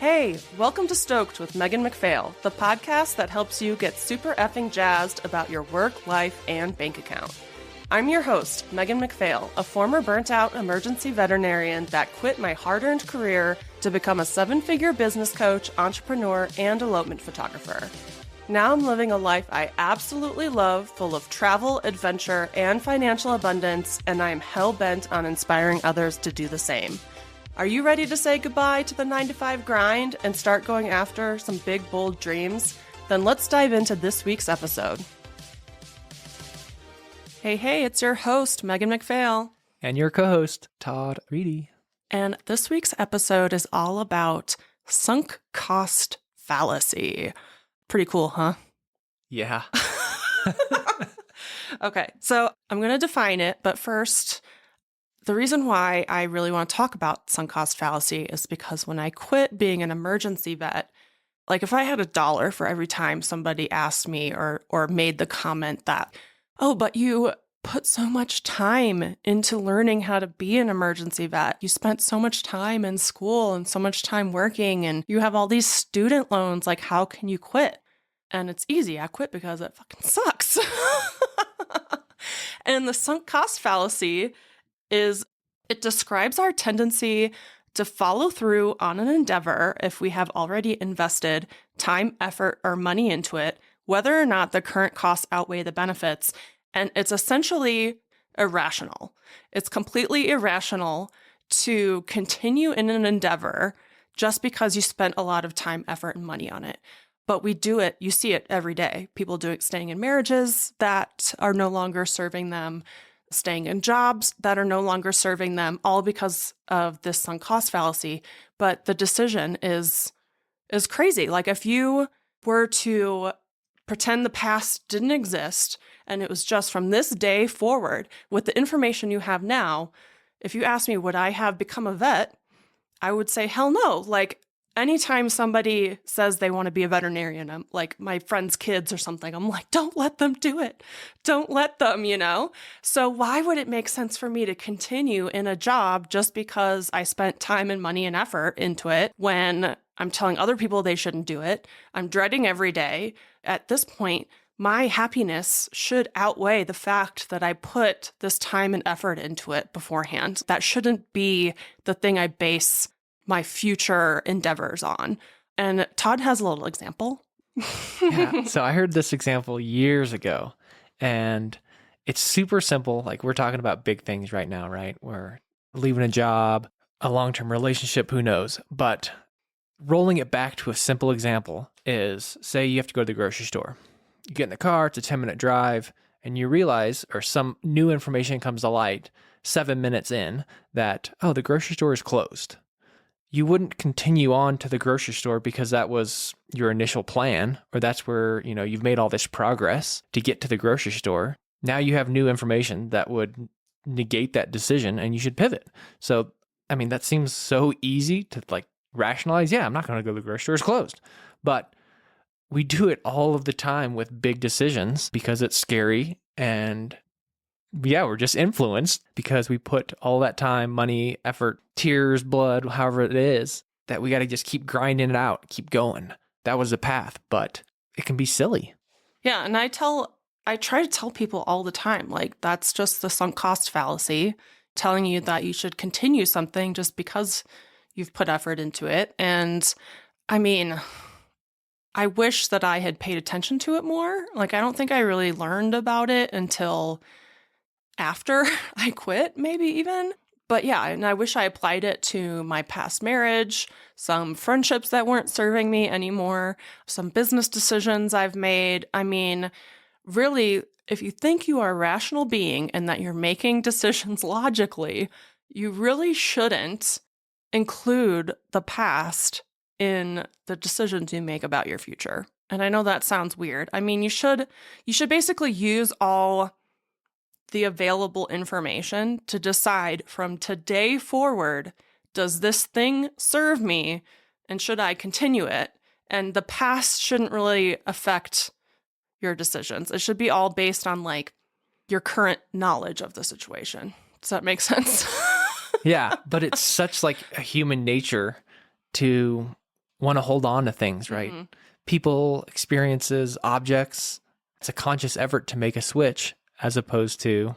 Hey, welcome to Stoked with Megan McPhail, the podcast that helps you get super effing jazzed about your work, life, and bank account. I'm your host, Megan McPhail, a former burnt-out emergency veterinarian that quit my hard-earned career to become a seven-figure business coach, entrepreneur, and elopement photographer. Now I'm living a life I absolutely love, full of travel, adventure, and financial abundance, and I am hell-bent on inspiring others to do the same. Are you ready to say goodbye to the 9-to-5 grind and start going after some big, bold dreams? Then let's dive into this week's episode. Hey, it's your host, Megan McPhail. And your co-host, Todd Reedy. And this week's episode is all about sunk cost fallacy. Pretty cool, huh? Yeah. Okay, so I'm going to define it, but first, the reason why I really want to talk about sunk cost fallacy is because when I quit being an emergency vet, like if I had $1 for every time somebody asked me or made the comment that, oh, but you put so much time into learning how to be an emergency vet. You spent so much time in school and so much time working, and you have all these student loans. Like, how can you quit? And it's easy. I quit because it fucking sucks. And the sunk cost fallacy is it describes our tendency to follow through on an endeavor if we have already invested time, effort, or money into it, whether or not the current costs outweigh the benefits. And it's essentially irrational. It's completely irrational to continue in an endeavor just because you spent a lot of time, effort, and money on it. But we do it, you see it every day. People staying in marriages that are no longer serving them, staying in jobs that are no longer serving them, all because of this sunk cost fallacy. But the decision is crazy. Like if you were to pretend the past didn't exist and it was just from this day forward with the information you have now, if you ask me, would I have become a vet? I would say, hell no. Like anytime somebody says they want to be a veterinarian, I'm like my friend's kids or something, I'm like, don't let them do it. Don't let them, So why would it make sense for me to continue in a job just because I spent time and money and effort into it when I'm telling other people they shouldn't do it? I'm dreading every day. At this point, my happiness should outweigh the fact that I put this time and effort into it beforehand. That shouldn't be the thing I base my future endeavors on. And Todd has a little example. Yeah. So I heard this example years ago, and it's super simple. Like we're talking about big things right now, right? We're leaving a job, a long-term relationship, who knows? But rolling it back to a simple example is, say you have to go to the grocery store. You get in the car, it's a 10-minute drive, and you realize, or some new information comes to light 7 minutes in that, oh, the grocery store is closed. You wouldn't continue on to the grocery store because that was your initial plan, or that's where, you've made all this progress to get to the grocery store. Now you have new information that would negate that decision and you should pivot. So, that seems so easy to rationalize. Yeah, I'm not going to go to the grocery store, it's closed. But we do it all of the time with big decisions because it's scary, and yeah, we're just influenced because we put all that time, money, effort, tears, blood, however it is, that we got to just keep grinding it out, keep going. That was the path, but it can be silly. Yeah, and I try to tell people all the time, like that's just the sunk cost fallacy, telling you that you should continue something just because you've put effort into it. And I wish that I had paid attention to it more. Like, I don't think I really learned about it until after I quit, maybe even. But yeah, and I wish I applied it to my past marriage, some friendships that weren't serving me anymore, some business decisions I've made. Really, if you think you are a rational being and that you're making decisions logically, you really shouldn't include the past in the decisions you make about your future. And I know that sounds weird. You should basically use all the available information to decide from today forward, does this thing serve me and should I continue it? And the past shouldn't really affect your decisions. It should be all based on your current knowledge of the situation. Does that make sense? Yeah, but it's such a human nature to want to hold on to things, right? Mhm. People, experiences, objects. It's a conscious effort to make a switch as opposed to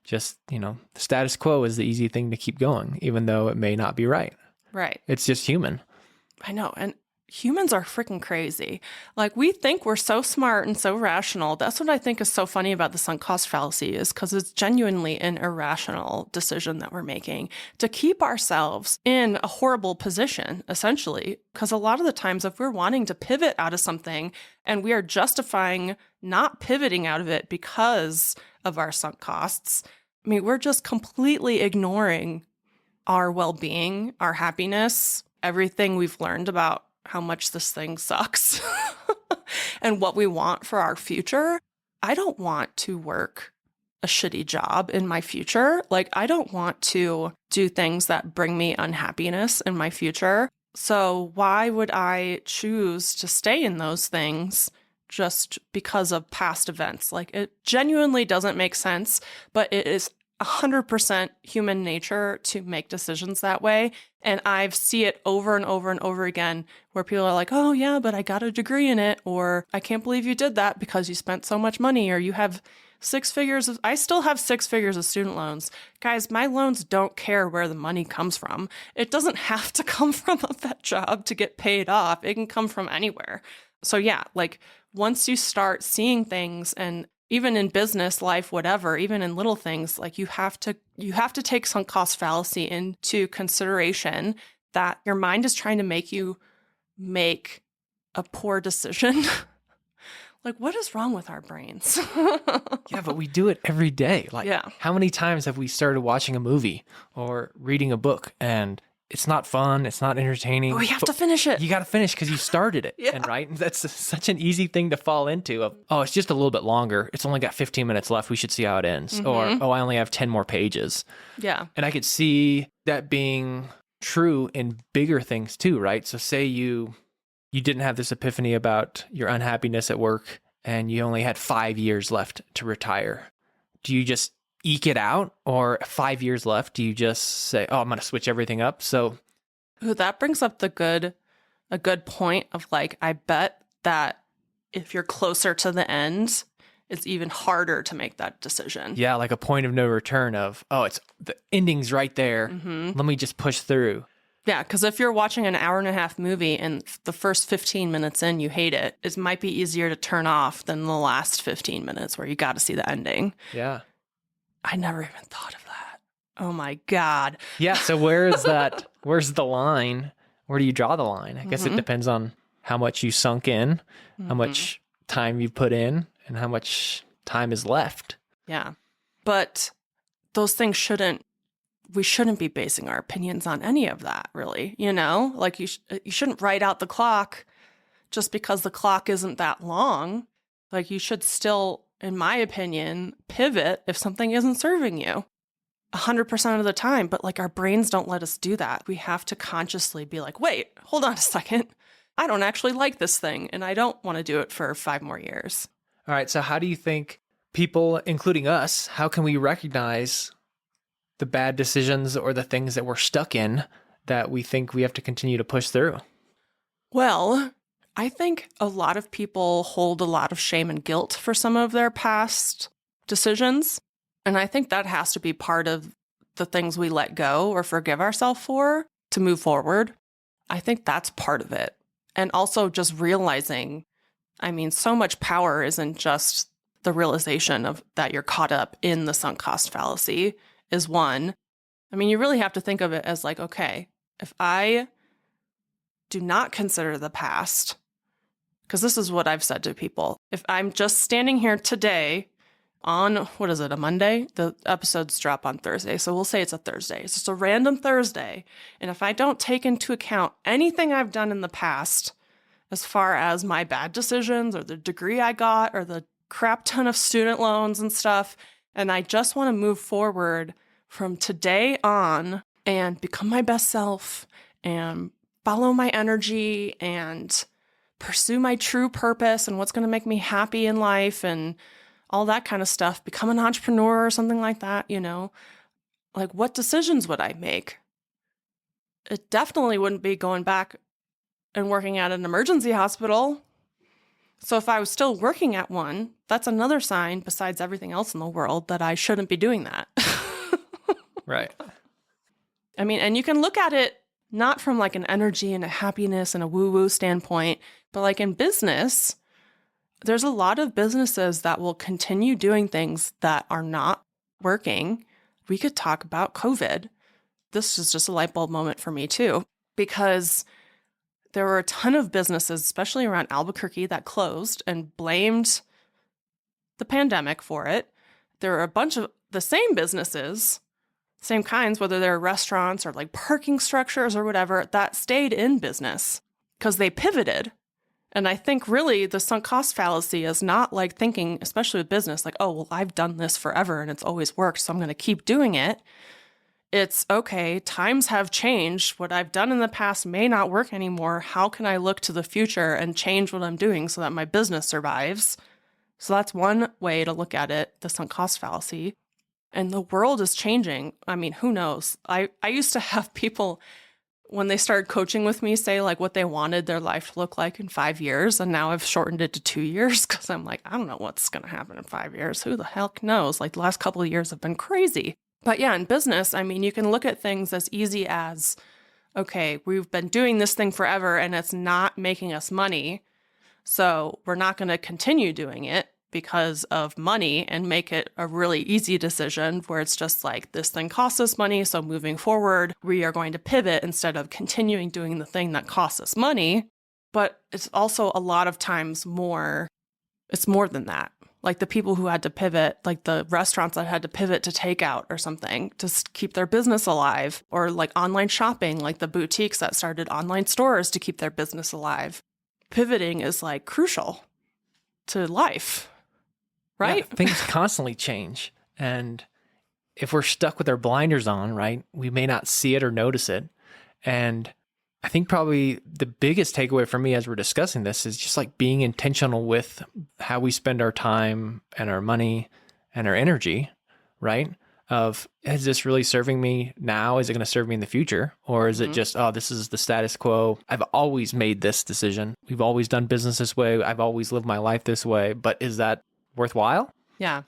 just, the status quo is the easy thing to keep going, even though it may not be right. Right. It's just human. I know. And humans are freaking crazy. Like, we think we're so smart and so rational. That's what I think is so funny about the sunk cost fallacy, is because it's genuinely an irrational decision that we're making to keep ourselves in a horrible position, essentially. Because a lot of the times, if we're wanting to pivot out of something and we are justifying not pivoting out of it because of our sunk costs, I mean, we're just completely ignoring our well-being, our happiness, everything we've learned about how much this thing sucks and what we want for our future. I don't want to work a shitty job in my future. Like, I don't want to do things that bring me unhappiness in my future. So why would I choose to stay in those things just because of past events? Like, it genuinely doesn't make sense, but it is 100% human nature to make decisions that way. And I see it over and over and over again where people are like, oh yeah, but I got a degree in it, or I can't believe you did that because you spent so much money, or you have I still have 6 figures of student loans. Guys, my loans don't care where the money comes from. It doesn't have to come from a vet job to get paid off. It can come from anywhere. So yeah, like, once you start seeing things, and even in business, life, whatever, even in little things, like, you have to take sunk cost fallacy into consideration, that your mind is trying to make you make a poor decision. Like, what is wrong with our brains? Yeah, but we do it every day. Like, Yeah. how many times have we started watching a movie or reading a book and it's not fun, it's not entertaining? We have to finish it. You got to finish because you started it. Yeah. And right? That's such an easy thing to fall into of, oh, it's just a little bit longer. It's only got 15 minutes left. We should see how it ends. Or, oh, I only have 10 more pages. Yeah. And I could see that being true in bigger things too, right? So say you didn't have this epiphany about your unhappiness at work and you only had 5 years left to retire. Do you just eke it out? Or 5 years left, do you just say, oh, I'm going to switch everything up? So Ooh, that brings up a good point of, like, I bet that if you're closer to the end, it's even harder to make that decision. yeah, like a point of no return of, oh, it's the ending's right there. Let me just push through. Yeah, because if you're watching an hour and a half movie and the first 15 minutes in, you hate it, it might be easier to turn off than the last 15 minutes where you got to see the ending. Yeah. I never even thought of that. Oh my God. Yeah. So where is that? Where's the line? Where do you draw the line? I guess it depends on how much you sunk in, how much time you put in, and how much time is left. Yeah. But those things we shouldn't be basing our opinions on any of that, really. Like, you shouldn't write out the clock just because the clock isn't that long. Like, you should still, in my opinion, pivot if something isn't serving you 100% of the time. But, like, our brains don't let us do that. We have to consciously be like, wait, hold on a second. I don't actually like this thing, and I don't want to do it for 5 more years. All right. So how do you think people, including us, how can we recognize the bad decisions or the things that we're stuck in that we think we have to continue to push through? Well, I think a lot of people hold a lot of shame and guilt for some of their past decisions. And I think that has to be part of the things we let go or forgive ourselves for to move forward. I think that's part of it. And also just realizing, I mean, so much power isn't just the realization of that you're caught up in the sunk cost fallacy is one. I mean, you really have to think of it as like, okay, if I do not consider the past, because this is what I've said to people, if I'm just standing here today on, what is it, a Monday? The episodes drop on Thursday, so we'll say it's a Thursday. It's just a random Thursday. And if I don't take into account anything I've done in the past, as far as my bad decisions or the degree I got or the crap ton of student loans and stuff, and I just want to move forward from today on and become my best self and follow my energy and pursue my true purpose and what's going to make me happy in life and all that kind of stuff, become an entrepreneur or something like that, like, what decisions would I make? It definitely wouldn't be going back and working at an emergency hospital. So if I was still working at one, that's another sign besides everything else in the world that I shouldn't be doing that. Right. I mean, and you can look at it not from like an energy and a happiness and a woo-woo standpoint, but like in business, there's a lot of businesses that will continue doing things that are not working. We could talk about COVID. This is just a light bulb moment for me too, because there were a ton of businesses, especially around Albuquerque, that closed and blamed the pandemic for it. There were a bunch of the same businesses, same kinds, whether they're restaurants or like parking structures or whatever, that stayed in business because they pivoted. And I think really the sunk cost fallacy is not like thinking, especially with business, like, oh, well, I've done this forever and it's always worked, so I'm going to keep doing it. It's okay, times have changed. What I've done in the past may not work anymore. How can I look to the future and change what I'm doing so that my business survives? So that's one way to look at it, the sunk cost fallacy. And the world is changing. I mean, who knows? I used to have people, when they started coaching with me, say like what they wanted their life to look like in 5 years. And now I've shortened it to 2 years because I'm like, I don't know what's going to happen in 5 years. Who the heck knows? Like the last couple of years have been crazy. But yeah, in business, I mean, you can look at things as easy as, okay, we've been doing this thing forever and it's not making us money. So we're not going to continue doing it because of money and make it a really easy decision where it's just like, this thing costs us money. So moving forward, we are going to pivot instead of continuing doing the thing that costs us money. But it's also a lot of times more, it's more than that. Like the people who had to pivot, like the restaurants that had to pivot to takeout or something to keep their business alive, or like online shopping, like the boutiques that started online stores to keep their business alive. Pivoting is like crucial to life, right? Yeah, things constantly change. And if we're stuck with our blinders on, right, we may not see it or notice it. And I think probably the biggest takeaway for me as we're discussing this is just like being intentional with how we spend our time and our money and our energy, right? Of, is this really serving me now? Is it going to serve me in the future? Or is it just, oh, this is the status quo. I've always made this decision. We've always done business this way. I've always lived my life this way. But is that worthwhile? Yeah.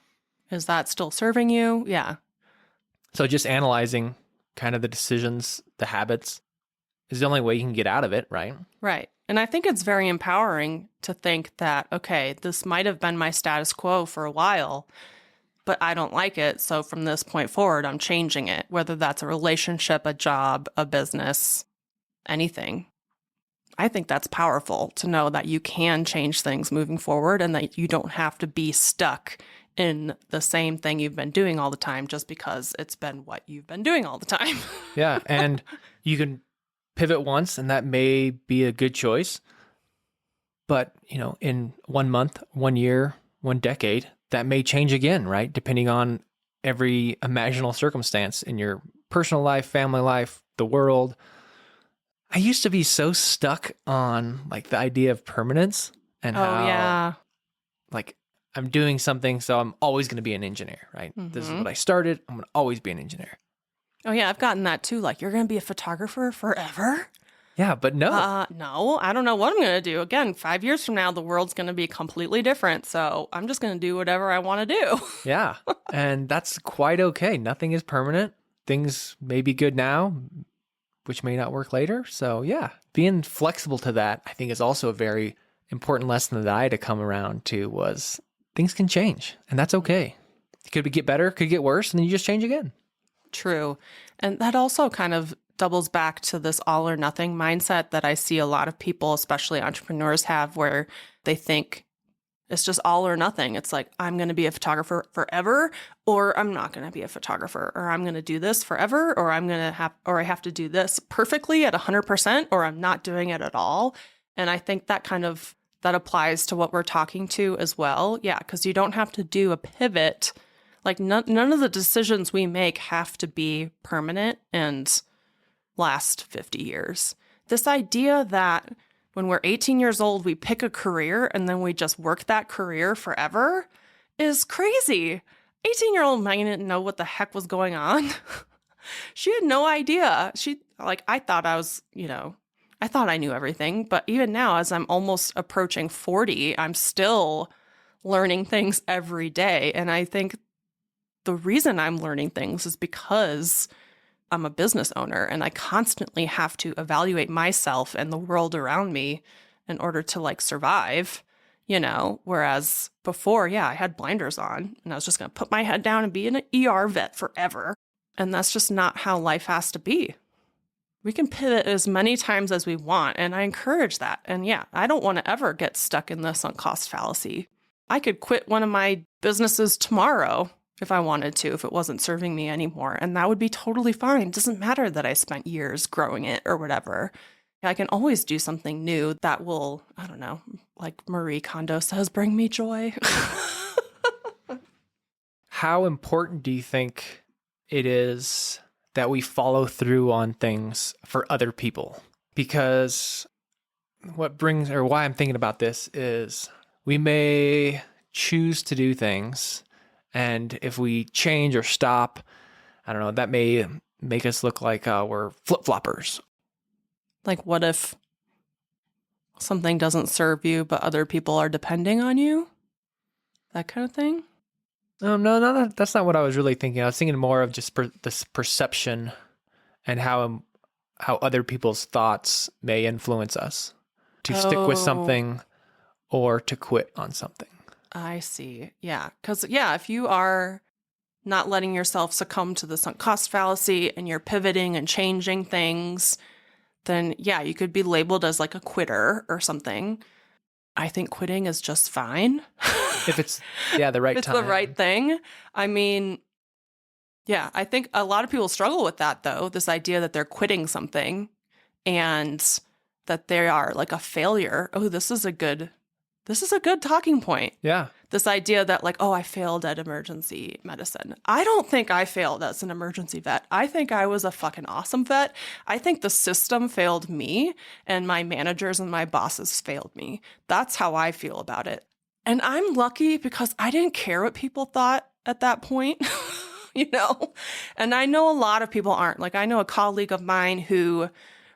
Is that still serving you? Yeah. So just analyzing kind of the decisions, the habits, is the only way you can get out of it, right? Right. And I think it's very empowering to think that, okay, this might have been my status quo for a while, but I don't like it. So from this point forward, I'm changing it, whether that's a relationship, a job, a business, anything. I think that's powerful to know that you can change things moving forward and that you don't have to be stuck in the same thing you've been doing all the time just because it's been what you've been doing all the time. Yeah. And you can pivot once and that may be a good choice. But, you know, in 1 month, 1 year, 1 decade, that may change again, right? Depending on every imaginable circumstance in your personal life, family life, the world. I used to be so stuck on like the idea of permanence and how like I'm doing something, so I'm always going to be an engineer, right? This is what I started. I'm going to always be an engineer. Oh yeah, I've gotten that too. Like, you're going to be a photographer forever? Yeah, but no. No, I don't know what I'm going to do. Again, 5 years from now, the world's going to be completely different. So I'm just going to do whatever I want to do. Yeah. And that's quite okay. Nothing is permanent. Things may be good now, which may not work later. So yeah, being flexible to that, I think is also a very important lesson that I had to come around to was things can change and that's okay. It could get better, could get worse, and then you just change again. True. And that also kind of doubles back to this all or nothing mindset that I see a lot of people, especially entrepreneurs, have where they think it's just all or nothing. It's like, I'm going to be a photographer forever, or I'm not going to be a photographer, or I'm going to do this forever, or I have to do this perfectly at 100%, or I'm not doing it at all. And I think that applies to what we're talking to as well. Yeah, because you don't have to do a pivot. Like none of the decisions we make have to be permanent and last 50 years. This idea that when we're 18 years old, we pick a career and then we just work that career forever is crazy. 18-year-old Megan didn't know what the heck was going on. She had no idea. I thought I was, I thought I knew everything, but even now, as I'm almost approaching 40, I'm still learning things every day. And I think the reason I'm learning things is because I'm a business owner and I constantly have to evaluate myself and the world around me in order to like survive, whereas before, yeah, I had blinders on and I was just going to put my head down and be an ER vet forever. And that's just not how life has to be. We can pivot as many times as we want, and I encourage that. And yeah, I don't want to ever get stuck in the sunk cost fallacy. I could quit one of my businesses tomorrow if I wanted to, if it wasn't serving me anymore, and that would be totally fine. It doesn't matter that I spent years growing it or whatever. I can always do something new that will, I don't know, like Marie Kondo says, bring me joy. How important do you think it is that we follow through on things for other people? Because why I'm thinking about this is we may choose to do things, and if we change or stop, I don't know, that may make us look like we're flip-floppers. Like, what if something doesn't serve you, but other people are depending on you? That kind of thing? No, that's not what I was really thinking. I was thinking more of just this perception and how other people's thoughts may influence us to stick with something or to quit on something. I see. Yeah. Because, yeah, if you are not letting yourself succumb to the sunk cost fallacy and you're pivoting and changing things, then, yeah, you could be labeled as like a quitter or something. I think quitting is just fine. If it's, the right it's time. the right thing. I mean, yeah, I think a lot of people struggle with that, though, this idea that they're quitting something and that they are like a failure. Oh, this is a good talking point. Yeah. This idea that like, oh, I failed at emergency medicine. I don't think I failed as an emergency vet. I think I was a fucking awesome vet. I think the system failed me and my managers and my bosses failed me. That's how I feel about it. And I'm lucky because I didn't care what people thought at that point, And I know a lot of people aren't. Like, I know a colleague of mine who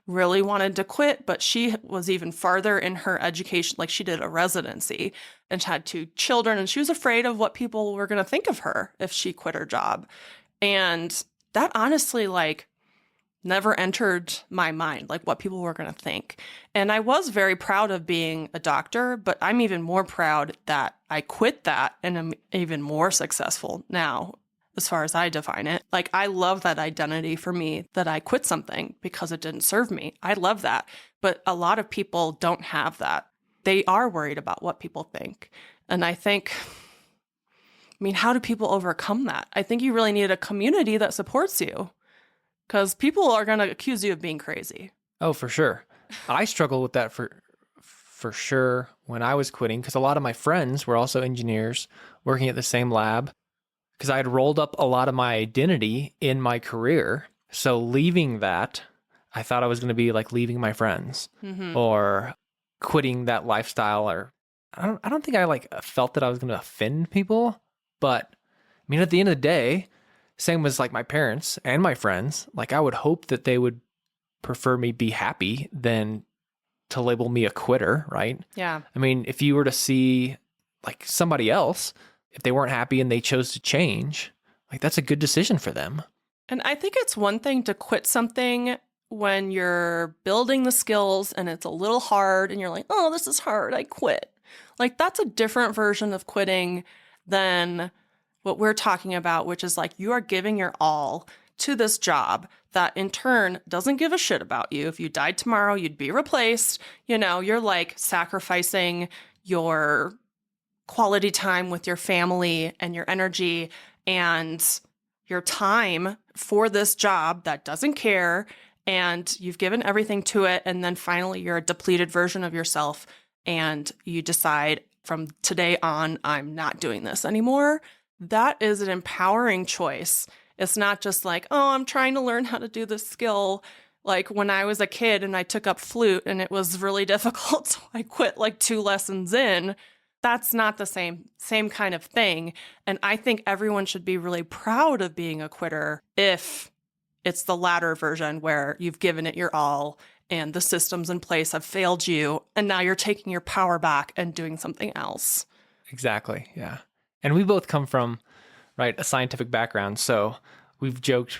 really wanted to quit, but she was even farther in her education. Like, she did a residency and had 2 children, and she was afraid of what people were going to think of her if she quit her job. And that honestly, like, never entered my mind, like what people were going to think. And I was very proud of being a doctor, but I'm even more proud that I quit that and am even more successful now, as far as I define it. Like, I love that identity for me, that I quit something because it didn't serve me. I love that. But a lot of people don't have that. They are worried about what people think. And I think, how do people overcome that? I think you really need a community that supports you, because people are going to accuse you of being crazy. Oh, for sure. I struggled with that for sure when I was quitting, because a lot of my friends were also engineers working at the same lab, because I had rolled up a lot of my identity in my career. So leaving that, I thought I was going to be like leaving my friends or quitting that lifestyle. Or I don't think I like felt that I was going to offend people. But at the end of the day, same as like my parents and my friends, like I would hope that they would prefer me be happy than to label me a quitter, right? Yeah. If you were to see like somebody else, if they weren't happy and they chose to change, like that's a good decision for them. And I think it's one thing to quit something when you're building the skills and it's a little hard and you're like, oh, this is hard, I quit. Like, that's a different version of quitting than what we're talking about, which is like you are giving your all to this job that in turn doesn't give a shit about you. If you died tomorrow, you'd be replaced. You're like sacrificing your quality time with your family and your energy and your time for this job that doesn't care, and you've given everything to it, and then finally you're a depleted version of yourself and you decide from today on, I'm not doing this anymore. That is an empowering choice. It's not just like, oh, I'm trying to learn how to do this skill. Like when I was a kid and I took up flute and it was really difficult, so I quit like 2 lessons in. That's not the same kind of thing. And I think everyone should be really proud of being a quitter if it's the latter version where you've given it your all and the systems in place have failed you, and now you're taking your power back and doing something else. Exactly. Yeah. And we both come from, right, a scientific background. So we've joked,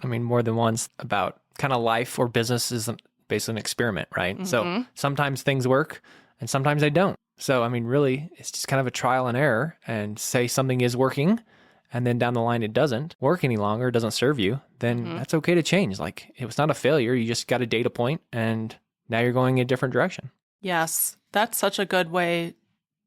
more than once about kind of life or business is basically an experiment, right? So sometimes things work and sometimes they don't. So, really, it's just kind of a trial and error, and say something is working and then down the line it doesn't work any longer, it doesn't serve you, then that's okay to change. Like, it was not a failure. You just got a data point and now you're going in a different direction. Yes, that's such a good way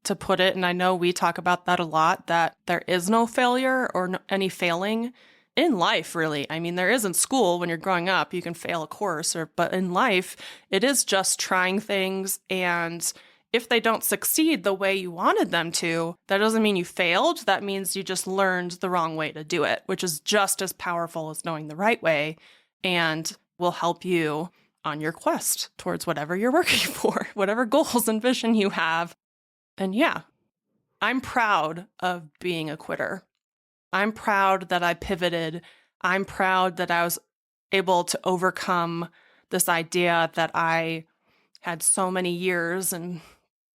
to put it. And I know we talk about that a lot, that there is no failure or any failing in life, really. There is in school when you're growing up, you can fail a course, but in life, it is just trying things. And if they don't succeed the way you wanted them to, that doesn't mean you failed. That means you just learned the wrong way to do it, which is just as powerful as knowing the right way and will help you on your quest towards whatever you're working for, whatever goals and vision you have. And yeah, I'm proud of being a quitter. I'm proud that I pivoted. I'm proud that I was able to overcome this idea that I had so many years and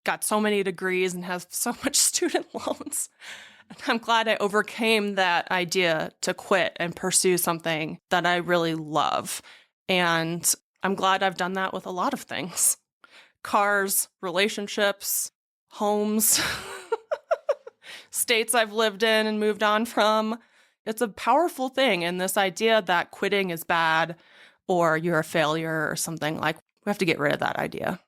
got so many degrees and have so much student loans. And I'm glad I overcame that idea to quit and pursue something that I really love. And I'm glad I've done that with a lot of things. Cars, relationships, homes, states I've lived in and moved on from. It's a powerful thing. And this idea that quitting is bad or you're a failure or something, like, we have to get rid of that idea.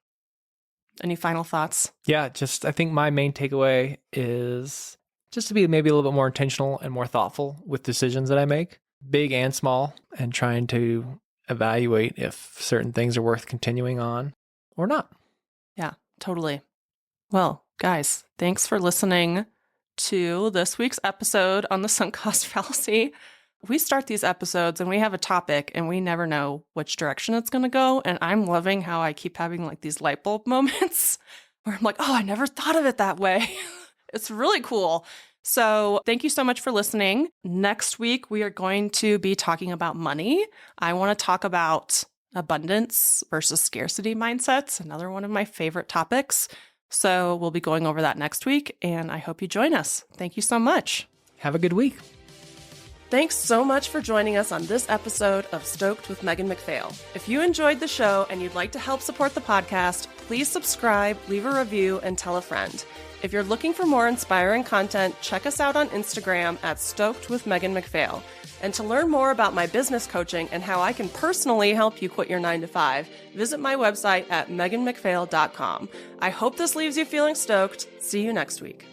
Any final thoughts? Yeah, I think my main takeaway is just to be maybe a little bit more intentional and more thoughtful with decisions that I make, big and small, and trying to evaluate if certain things are worth continuing on or not. Yeah, totally. Well, guys, thanks for listening to this week's episode on the sunk cost fallacy. We start these episodes and we have a topic and we never know which direction it's going to go. And I'm loving how I keep having like these light bulb moments where I'm like, oh, I never thought of it that way. It's really cool. So thank you so much for listening. Next week, we are going to be talking about money. I want to talk about abundance versus scarcity mindsets, another one of my favorite topics. So we'll be going over that next week, and I hope you join us. Thank you so much. Have a good week. Thanks so much for joining us on this episode of Stoked with Megan McPhail. If you enjoyed the show and you'd like to help support the podcast, please subscribe, leave a review, and tell a friend. If you're looking for more inspiring content, check us out on Instagram at Stoked with Megan McPhail. And to learn more about my business coaching and how I can personally help you quit your 9-to-5, visit my website at meganmcphail.com. I hope this leaves you feeling stoked. See you next week.